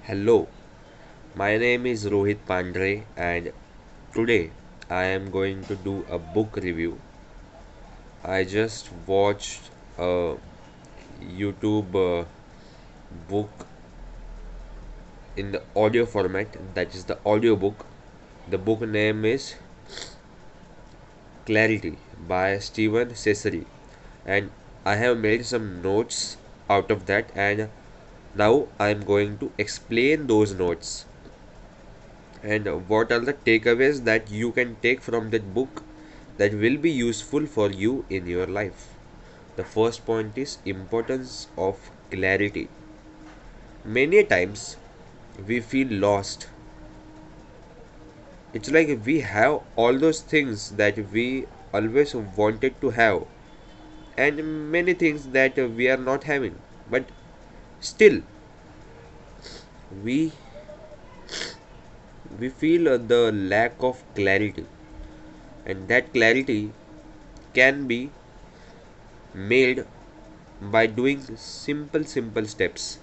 Hello, my name is Rohit Pandre, and today I am going to do a book review. I just watched a YouTube book in the audio format, that is the audiobook. The book name is Clarity by Stephen Cesare, and I have made some notes out of that, and now I am going to explain those notes and what are the takeaways that you can take from that book that will be useful for you in your life. The first point is importance of clarity. Many times we feel lost. It's like we have all those things that we always wanted to have and many things that we are not having, but still we we feel the lack of clarity, and that clarity can be made by doing simple steps.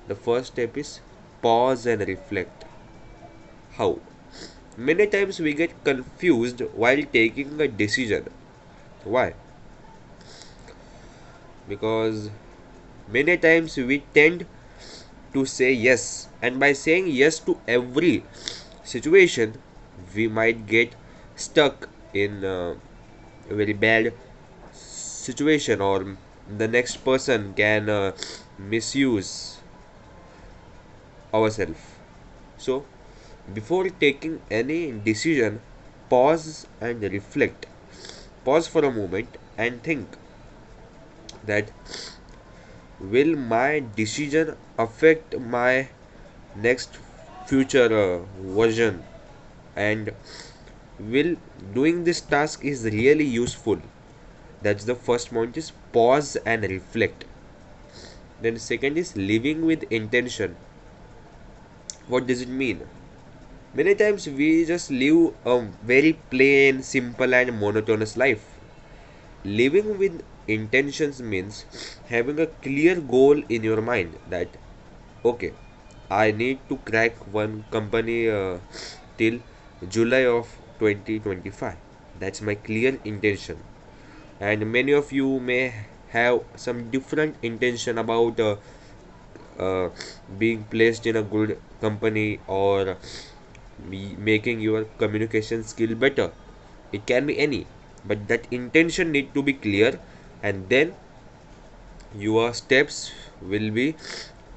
The first step is pause and reflect. How? Many times we get confused while taking a decision. Why? Because many times we tend to say yes, and by saying yes to every situation, we might get stuck in a very bad situation, or the next person can misuse ourselves. So, before taking any decision, pause and reflect. Pause for a moment and think that will my decision affect my next future version, and will doing this task is really useful. That's the first point, is pause and reflect. Then second is living with intention. What does it mean? Many times we just live a very plain, simple, and monotonous life. Living with intentions means having a clear goal in your mind that, okay, I need to crack one company till July of 2025. That's my clear intention. And many of you may have some different intention about uh, being placed in a good company, or making your communication skill better. It can be any, but that intention need to be clear, and then your steps will be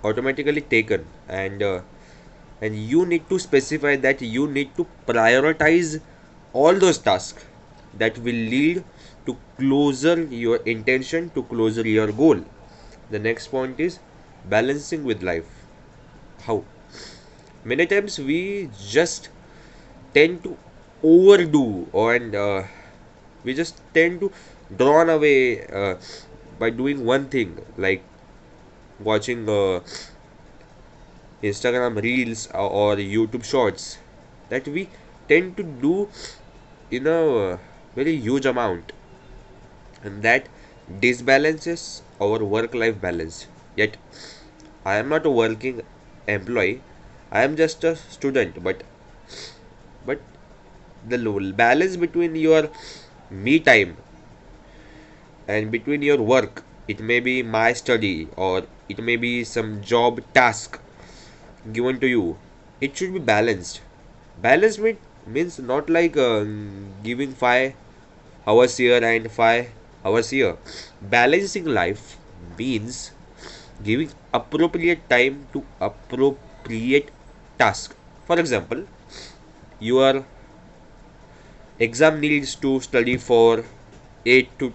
automatically taken, and you need to specify that you need to prioritize all those tasks that will lead to closer your intention, to closer your goal. The next point is balancing with life. How? Many times we just tend to overdo, and we just tend to drawn away by doing one thing, like watching Instagram reels or YouTube shorts, that we tend to do in a very huge amount, and that disbalances our work life balance. Yet I am not a working employee, I am just a student, but the balance between your me time and between your work, it may be my study or it may be some job task given to you, it should be balanced. Balanced means not like giving 5 hours here and 5 hours here. Balancing life means giving appropriate time to appropriate task. For example, your exam needs to study for 8 to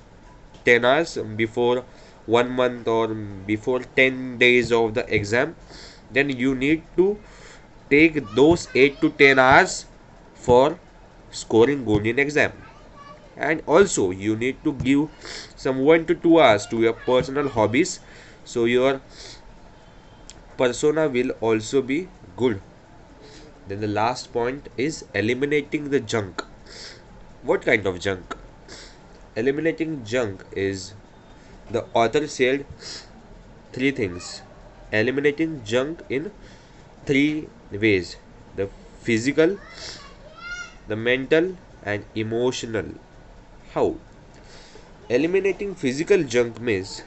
10 hours before 1 month, or before 10 days of the exam, then you need to take those 8 to 10 hours for scoring good in exam. And also you need to give some 1 to 2 hours to your personal hobbies, so your persona will also be good. Then the last point is eliminating the junk. What kind of junk? Eliminating junk is, the author said, three things. Eliminating junk in three ways: the physical, the mental, and emotional. How? Eliminating physical junk means,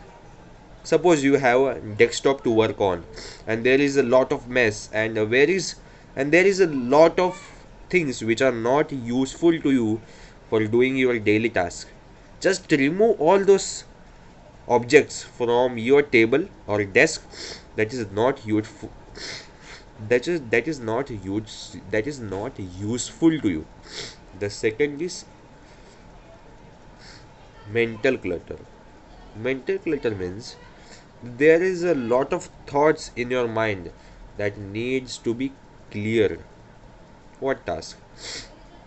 suppose you have a desktop to work on and there is a lot of mess, and there is a lot of things which are not useful to you for doing your daily task. Just remove all those objects from your table or desk that is not useful, that is not useful to you. The second is mental clutter. Mental clutter means there is a lot of thoughts in your mind that needs to be cleared. What task?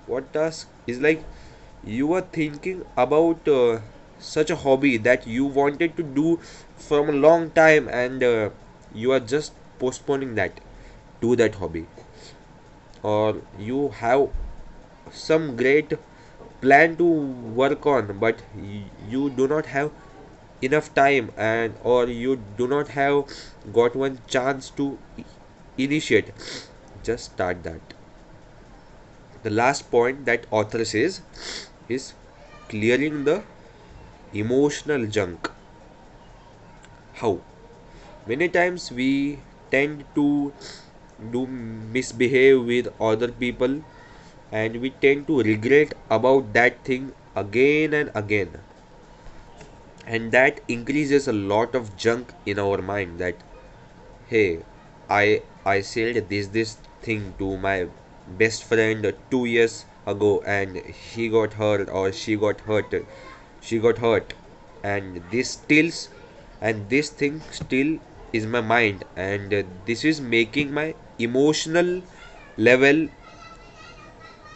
What task is like, you are thinking about such a hobby that you wanted to do from a long time, and you are just postponing that to that hobby. Or you have some great plan to work on, but you do not have enough time, and or you do not have got one chance to initiate. Just start that. The last point that author says is clearing the emotional junk. How? Many times we tend to do misbehave with other people, and we tend to regret about that thing again and again, and that increases a lot of junk in our mind. That, hey, I said this thing to my best friend 2 years ago, and he got hurt or she got hurt, and this thing still is my mind, and this is making my emotional level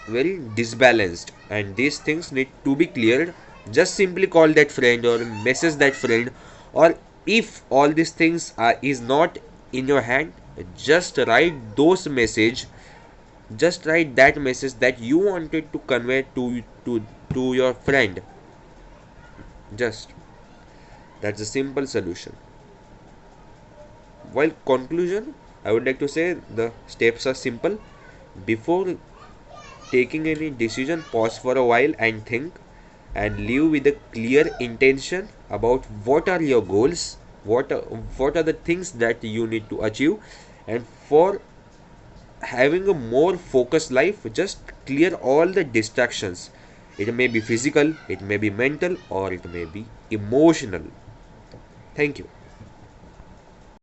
very disbalanced, and these things need to be cleared. Just simply call that friend or message that friend, or if all these things is not in your hand, just write those message, just write that message that you wanted to convey to your friend. Just, that's a simple solution. While conclusion, I would like to say the steps are simple. Before taking any decision, pause for a while and think, and live with a clear intention about what are your goals, what are the things that you need to achieve. And for having a more focused life, just clear all the distractions. It may be physical, it may be mental, or it may be emotional. Thank you.